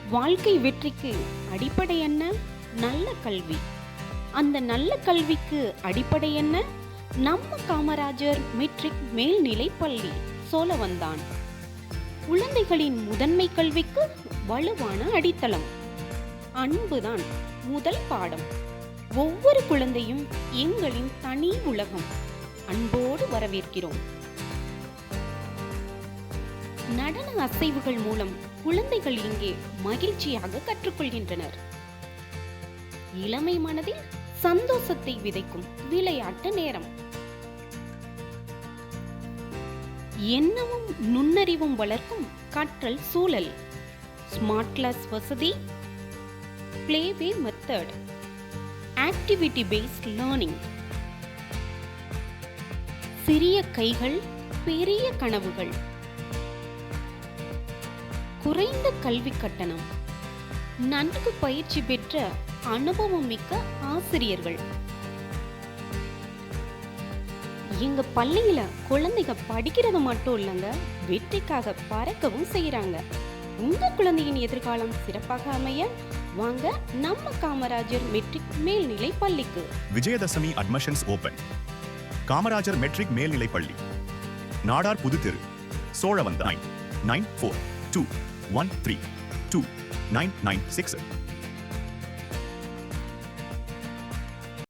வாழ்க்கை வெற்றிக்கு அடிப்படை என்ன? நல்ல கல்வி. அந்த நல்ல கல்விக்கு அடிப்படை என்ன? நம்ம காமராஜர் மெட்ரிக் மேல்நிலைப் பள்ளி சோழவந்தான். குழந்தைகளின் முதன்மை கல்விக்கு வலுவான அடித்தளம். அன்புதான் முதல் பாடம். ஒவ்வொரு குழந்தையும் எங்களின் தனி உலகம். அன்போடு வரவேற்கிறோம். நடன அசைவுகள் மூலம் குழந்தைகள் இங்கே மகிழ்ச்சியாக கற்றுக்கொள்கின்றனர். இளமை மனதில் சந்தோஷத்தை விதைக்கும் விளையாட்டு நேரம். எண்ணமும் நுண்ணறிவும் வளர்க்கும் கற்றல் சூழல். ஸ்மார்ட் கிளாஸ் வசதி, பிளேவே மெத்தட், ஆக்டிவிட்டி பேஸ்ட் லேர்னிங். சிறிய கைகள், பெரிய கனவுகள். குறைந்த கல்வி கட்டணம், நன்கு பயிற்சி பெற்ற அனுபவம் மிக்க ஆசிரியர்கள். எங்க பள்ளியில குழந்தைங்க படிக்கிறது மட்டும் இல்லைங்க, வெற்றிக்காக பறக்கவும் செய்யறாங்க. உங்க குழந்தையின் எதிர்காலம் சிறப்பாக அமைய வாங்க நம்ம காமராஜர் மெட்ரிக் மேல்நிலை பள்ளிக்கு. Vijayadashami admissions open. Kamarajar matric மேல்நிலை பள்ளி, நாடார் புது தெரு, சோழவந்தான். 9421329966